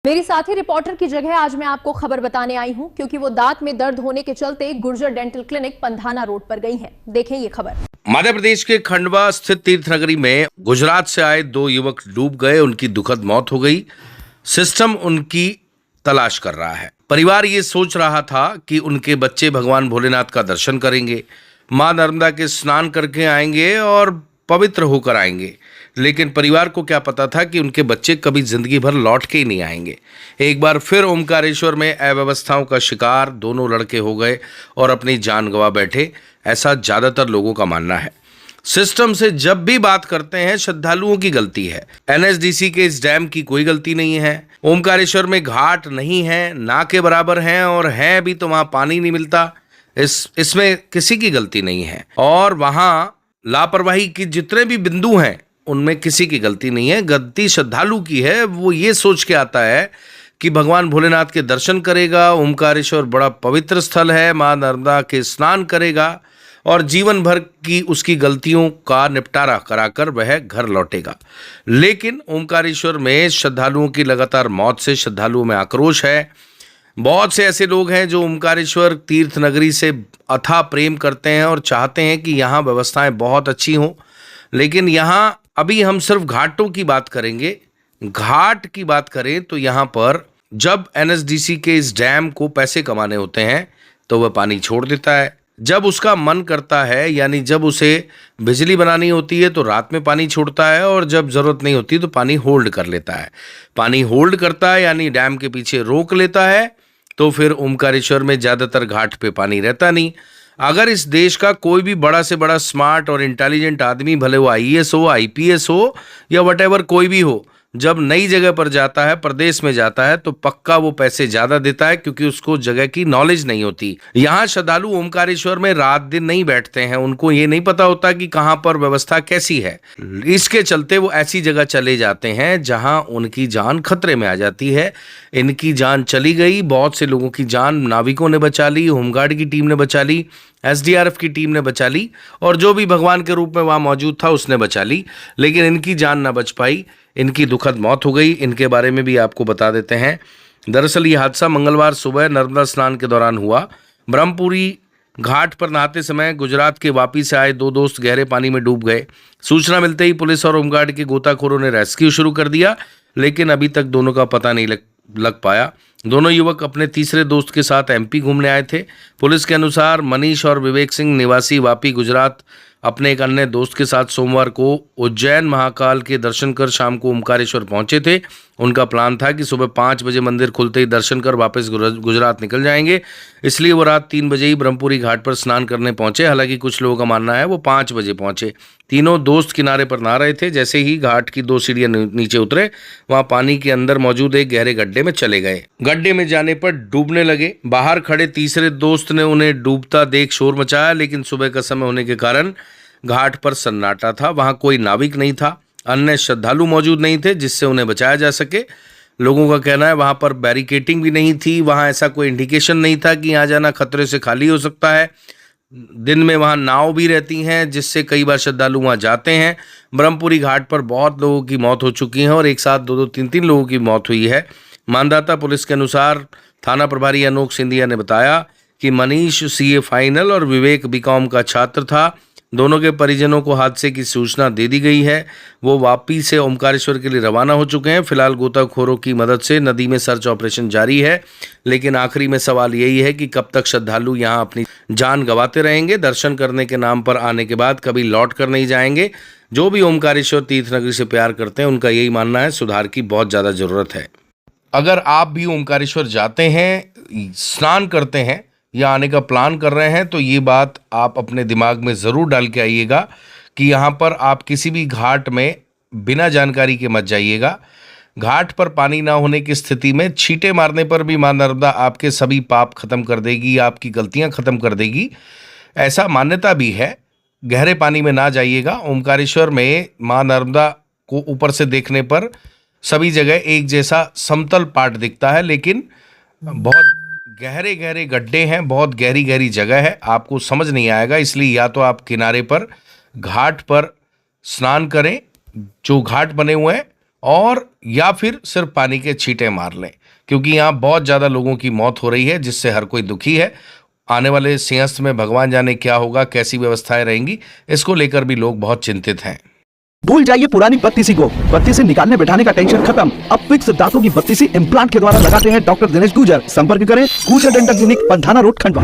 मेरी साथी रिपोर्टर की जगह आज मैं आपको खबर बताने आई हूं क्योंकि वो दांत में दर्द होने के चलते Gurjar dental clinic Pandhana road पर गई हैं। देखें ये खबर। मध्य प्रदेश के खंडवा स्थित तीर्थ नगरी में गुजरात से आए 2 युवक डूब गए। उनकी दुखद मौत हो गई। सिस्टम उनकी तलाश कर रहा है। परिवार ये सोच रहा था कि उनके बच्चे भगवान भोलेनाथ का दर्शन करेंगे, मां नर्मदा के स्नान करके आएंगे और पवित्र होकर आएंगे, लेकिन परिवार को क्या पता था कि उनके बच्चे कभी जिंदगी भर लौट के ही नहीं आएंगे। एक बार फिर ओमकारेश्वर में अव्यवस्थाओं का शिकार दोनों लड़के हो गए और अपनी जान गंवा बैठे, ऐसा ज्यादातर लोगों का मानना है। सिस्टम से जब भी बात करते हैं श्रद्धालुओं की गलती है। एनएचडीसी के इस डैम की कोई गलती नहीं है। ओमकारेश्वर में घाट नहीं है, ना के बराबर हैं, और है भी तो वहां पानी नहीं मिलता। इसमें किसी की गलती नहीं है, और वहां लापरवाही की जितने भी बिंदु हैं उनमें किसी की गलती नहीं है। गलती श्रद्धालु की है। वो ये सोच के आता है कि भगवान भोलेनाथ के दर्शन करेगा, ओमकारेश्वर बड़ा पवित्र स्थल है, मां नर्मदा के स्नान करेगा और जीवन भर की उसकी गलतियों का निपटारा कराकर वह घर लौटेगा। लेकिन ओमकारेश्वर में श्रद्धालुओं की लगातार मौत से श्रद्धालुओं में आक्रोश है। बहुत से ऐसे लोग हैं जो ओमकारेश्वर तीर्थ नगरी से अथाह प्रेम करते हैं और चाहते हैं कि यहाँ व्यवस्थाएं बहुत अच्छी हों, लेकिन यहाँ अभी हम सिर्फ घाटों की बात करेंगे। घाट की बात करें तो यहाँ पर जब एनएचडीसी के इस डैम को पैसे कमाने होते हैं तो वह पानी छोड़ देता है। जब उसका मन करता है, यानी जब उसे बिजली बनानी होती है, तो रात में पानी छोड़ता है, और जब जरूरत नहीं होती तो पानी होल्ड कर लेता है। पानी होल्ड करता है यानी डैम के पीछे रोक लेता है, तो फिर ओमकारेश्वर में ज्यादातर घाट पे पानी रहता नहीं। अगर इस देश का कोई भी बड़ा से बड़ा स्मार्ट और इंटेलिजेंट आदमी, भले वो आईएएस हो, आईपीएस हो या व्हाटएवर कोई भी हो, जब नई जगह पर जाता है, प्रदेश में जाता है, तो पक्का वो पैसे ज्यादा देता है, क्योंकि उसको जगह की नॉलेज नहीं होती। यहाँ श्रद्धालु ओमकारेश्वर में रात दिन नहीं बैठते हैं। उनको ये नहीं पता होता कि कहाँ पर व्यवस्था कैसी है। इसके चलते वो ऐसी जगह चले जाते हैं जहाँ उनकी जान खतरे में आ जाती है। इनकी जान चली गई। बहुत से लोगों की जान नाविकों ने बचा ली, होमगार्ड की टीम ने बचा ली, एसडीआरएफ की टीम ने बचा ली, और जो भी भगवान के रूप में वहां मौजूद था उसने बचा ली, लेकिन इनकी जान ना बच पाई। इनकी दुखद मौत हो गई। इनके बारे में भी आपको बता देते हैं। दरअसल ये हादसा मंगलवार सुबह नर्मदा स्नान के दौरान हुआ। ब्रह्मपुरी घाट पर नहाते समय गुजरात के वापी से आए 2 दोस्त गहरे पानी में डूब गए। सूचना मिलते ही पुलिस और होमगार्ड के गोताखोरों ने रेस्क्यू शुरू कर दिया, लेकिन अभी तक दोनों का पता नहीं लग पाया। दोनों युवक अपने तीसरे दोस्त के साथ एमपी घूमने आए थे। पुलिस के अनुसार मनीष और विवेक सिंह निवासी वापी गुजरात अपने एक अन्य दोस्त के साथ सोमवार को उज्जैन महाकाल के दर्शन कर शाम को ओमकारेश्वर पहुंचे थे। उनका प्लान था कि सुबह 5 बजे मंदिर खुलते ही दर्शन कर वापस गुजरात निकल जाएंगे, इसलिए वो रात 3 बजे ही ब्रह्मपुरी घाट पर स्नान करने पहुंचे। हालांकि कुछ लोगों का मानना है वो 5 बजे पहुंचे। तीनों दोस्त किनारे पर नहा रहे थे। जैसे ही घाट की 2 सीढ़ियां नीचे उतरे, वहां पानी के अंदर मौजूद एक गहरे गड्ढे में चले गए। गड्ढे में जाने पर डूबने लगे। बाहर खड़े तीसरे दोस्त ने उन्हें डूबता देख शोर मचाया, लेकिन सुबह का समय होने के कारण घाट पर सन्नाटा था। वहां कोई नाविक नहीं था, अन्य श्रद्धालु मौजूद नहीं थे जिससे उन्हें बचाया जा सके। लोगों का कहना है वहां पर बैरिकेटिंग भी नहीं थी। वहां ऐसा कोई इंडिकेशन नहीं था कि यहाँ जाना खतरे से खाली हो सकता है। दिन में वहां नाव भी रहती हैं, जिससे कई बार श्रद्धालु वहां जाते हैं। ब्रह्मपुरी घाट पर बहुत लोगों की मौत हो चुकी है, और एक साथ 2-2, 3-3 लोगों की मौत हुई है। मानदाता पुलिस के अनुसार थाना प्रभारी अनोख सिंधिया ने बताया कि मनीष सीए फाइनल और विवेक बीकॉम का छात्र था। दोनों के परिजनों को हादसे की सूचना दे दी गई है। वो वापी से ओमकारेश्वर के लिए रवाना हो चुके हैं। फिलहाल गोताखोरों की मदद से नदी में सर्च ऑपरेशन जारी है, लेकिन आखिरी में सवाल यही है कि कब तक श्रद्धालु यहाँ अपनी जान गंवाते रहेंगे। दर्शन करने के नाम पर आने के बाद कभी लौट कर नहीं जाएंगे। जो भी ओमकारेश्वर तीर्थ नगरी से प्यार करते हैं उनका यही मानना है, सुधार की बहुत ज़्यादा ज़रूरत है। अगर आप भी ओमकारेश्वर जाते हैं, स्नान करते हैं या आने का प्लान कर रहे हैं, तो ये बात आप अपने दिमाग में ज़रूर डाल के आइएगा कि यहाँ पर आप किसी भी घाट में बिना जानकारी के मत जाइएगा। घाट पर पानी ना होने की स्थिति में छींटे मारने पर भी मां नर्मदा आपके सभी पाप खत्म कर देगी, आपकी गलतियां खत्म कर देगी, ऐसा मान्यता भी है। गहरे पानी में ना जाइएगा। ओमकारेश्वर में मां नर्मदा को ऊपर से देखने पर सभी जगह एक जैसा समतल पाट दिखता है, लेकिन बहुत गहरे गहरे गड्ढे हैं, बहुत गहरी गहरी जगह है, आपको समझ नहीं आएगा। इसलिए या तो आप किनारे पर घाट पर स्नान करें, जो घाट बने हुए हैं और या फिर सिर्फ पानी के छींटे मार लें, क्योंकि यहाँ बहुत ज़्यादा लोगों की मौत हो रही है, जिससे हर कोई दुखी है। आने वाले सिंहस्थ में भगवान जाने क्या होगा, कैसी व्यवस्थाएं रहेंगी, इसको लेकर भी लोग बहुत चिंतित हैं। भूल जाइए पुरानी बत्तीसी को, बत्तीसी निकालने बैठाने का टेंशन खत्म। अब फिक्स दांतों की बत्तीसी इम्प्लांट के द्वारा लगाते हैं डॉक्टर दिनेश गुजर। संपर्क करें गुजर dental clinic, Pandhana road, Khandwa.